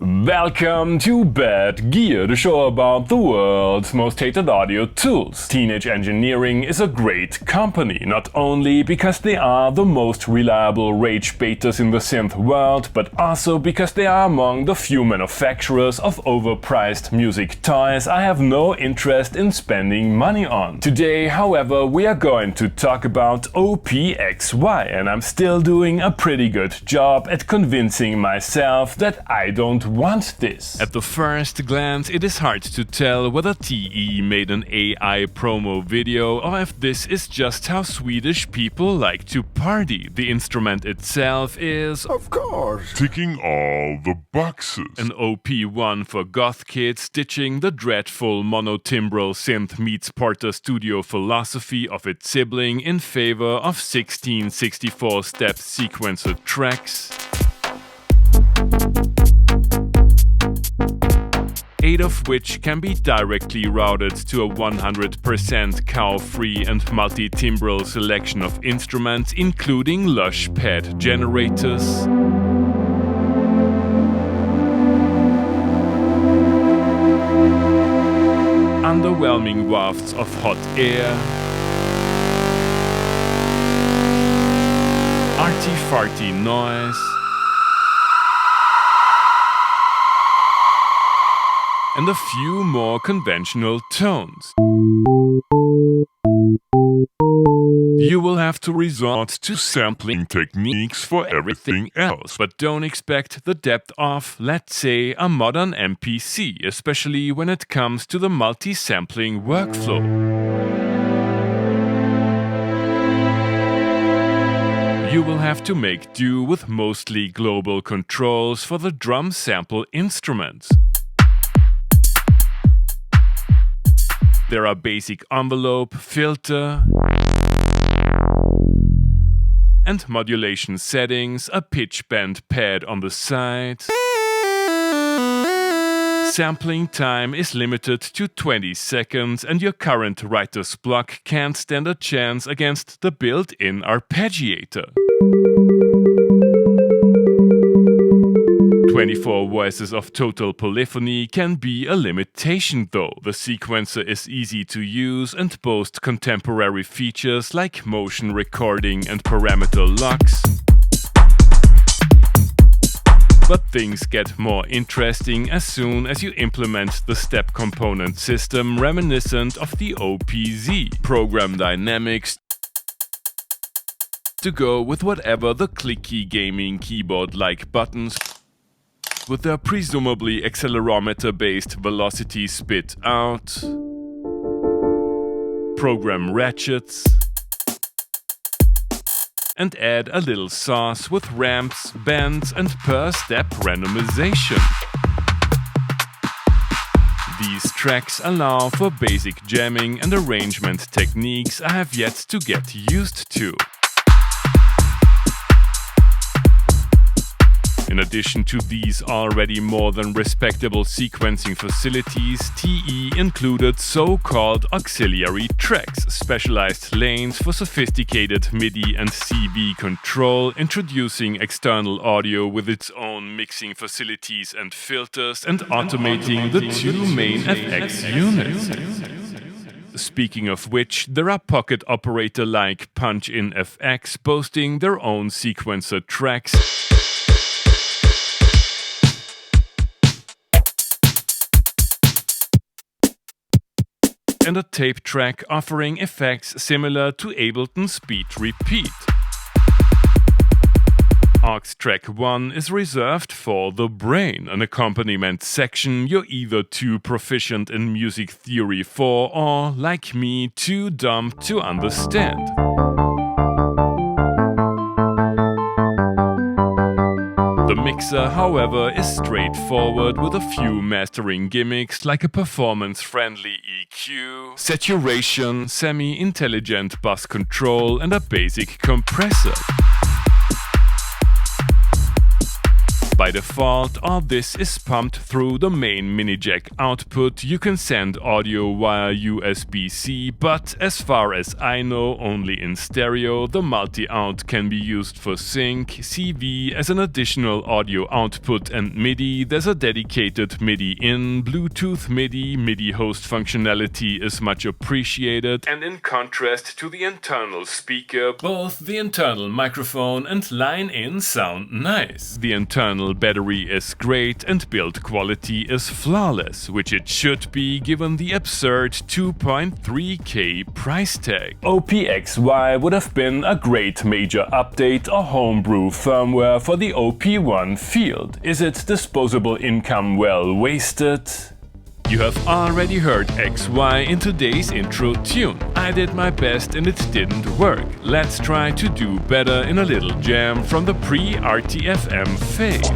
Welcome to Bad Gear, the show about the world's most hated audio tools. Teenage Engineering is a great company, not only because they are the most reliable ragebaiters in the synth world, but also because they are among the few manufacturers of overpriced music toys I have no interest in spending money on. Today, however, we are going to talk about OPXY, and I'm still doing a pretty good job at convincing myself that I don't want this. At the first glance, it is hard to tell whether TE made an AI promo video or if this is just how Swedish people like to party. The instrument itself is, of course, ticking all the boxes. An OP1 for goth kids, stitching the dreadful monotimbral synth meets Porter Studio philosophy of its sibling in favor of 1664-step sequencer tracks, 8 of which can be directly routed to a 100% cow-free and multi-timbral selection of instruments, including lush pad generators, underwhelming wafts of hot air, arty-farty noise, and a few more conventional tones. You will have to resort to sampling techniques for everything else, but don't expect the depth of, let's say, a modern MPC, especially when it comes to the multi-sampling workflow. You will have to make do with mostly global controls for the drum sample instruments. There are basic envelope, filter, and modulation settings, a pitch bend pad on the side. Sampling time is limited to 20 seconds, and your current writer's block can't stand a chance against the built-in Arpeggiator. 24 voices of total polyphony can be a limitation though. The sequencer is easy to use and boasts contemporary features like motion recording and parameter locks. But things get more interesting as soon as you implement the step component system reminiscent of the OPXY. Program dynamics to go with whatever the clicky gaming keyboard-like buttons with their presumably accelerometer-based velocity spit out, program ratchets, and add a little sauce with ramps, bends, and per-step randomization. These tracks allow for basic jamming and arrangement techniques I have yet to get used to. In addition to these already more than respectable sequencing facilities, TE included so-called auxiliary tracks, specialized lanes for sophisticated MIDI and CV control, introducing external audio with its own mixing facilities and filters, and automating the two main FX units. Speaking of which, there are pocket operator-like Punch-in FX boasting their own sequencer tracks, and a tape track offering effects similar to Ableton's Beat Repeat. Aux Track 1 is reserved for the brain, an accompaniment section you're either too proficient in music theory for or, like me, too dumb to understand. The mixer, however, is straightforward with a few mastering gimmicks like a performance-friendly EQ, saturation, semi-intelligent bus control, and a basic compressor. by default, or this is pumped through the main mini jack output. You can send audio via USB-C, but as far as I know, only in stereo. The multi-out can be used for sync, CV as an additional audio output, and MIDI. There's a dedicated MIDI in, Bluetooth MIDI host functionality is much appreciated, and in contrast to the internal speaker, both the internal microphone and line-in sound nice. The internal battery is great and build quality is flawless, which it should be given the absurd 2.3K price tag. OPXY would have been a great major update or homebrew firmware for the OP1 field. Is its disposable income well wasted? You have already heard XY in today's intro tune. I did my best and it didn't work. Let's try to do better in a little jam from the pre-RTFM phase.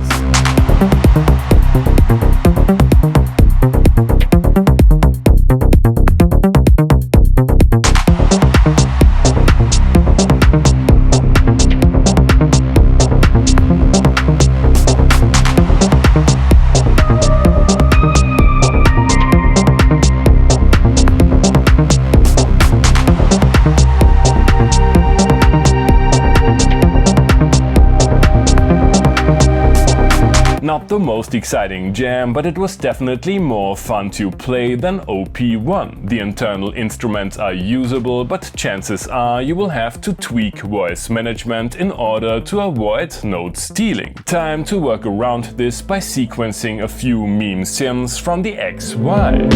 Not the most exciting jam, but it was definitely more fun to play than OP1. The internal instruments are usable, but chances are you will have to tweak voice management in order to avoid note stealing. Time to work around this by sequencing a few meme synths from the XY.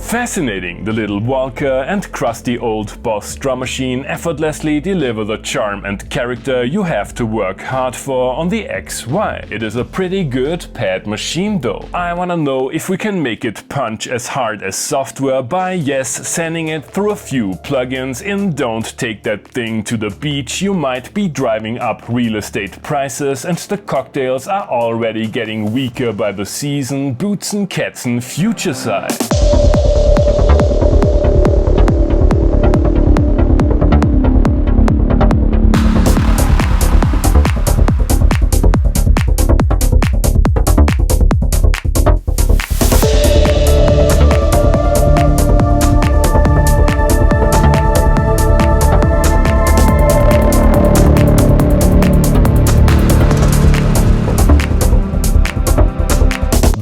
Fascinating, the little Walker and crusty old Boss drum machine effortlessly deliver the charm and character you have to work hard for on the XY. It is a pretty good pad machine though. I wanna know if we can make it punch as hard as software by, yes, sending it through a few plugins in Don't Take That Thing to the Beach. You might be driving up real estate prices and the cocktails are already getting weaker by the season. Boots and Cats and FuturePsy.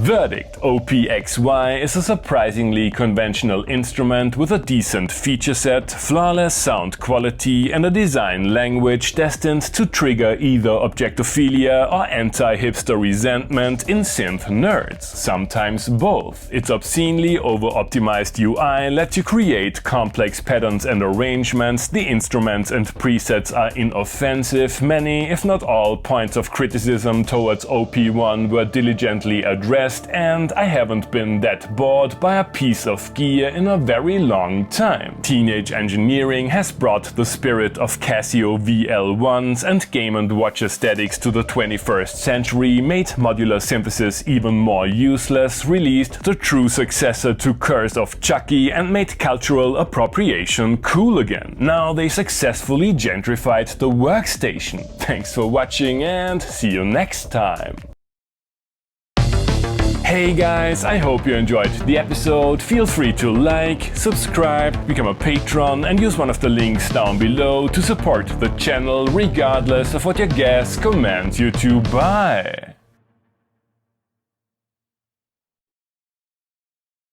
Verdict: OPXY is a surprisingly conventional instrument with a decent feature set, flawless sound quality, and a design language destined to trigger either objectophilia or anti-hipster resentment in synth nerds. Sometimes both. Its obscenely over-optimized UI lets you create complex patterns and arrangements. The instruments and presets are inoffensive. Many, if not all, points of criticism towards OP1 were diligently addressed, and I haven't been that bored by a piece of gear in a very long time. Teenage engineering has brought the spirit of Casio VL1s and Game & Watch aesthetics to the 21st century, made modular synthesis even more useless, released the true successor to Curse of Chucky, and made cultural appropriation cool again. Now they successfully gentrified the workstation. Thanks for watching and see you next time. Hey guys, I hope you enjoyed the episode. Feel free to like, subscribe, become a patron and use one of the links down below to support the channel regardless of what your gas commands you to buy.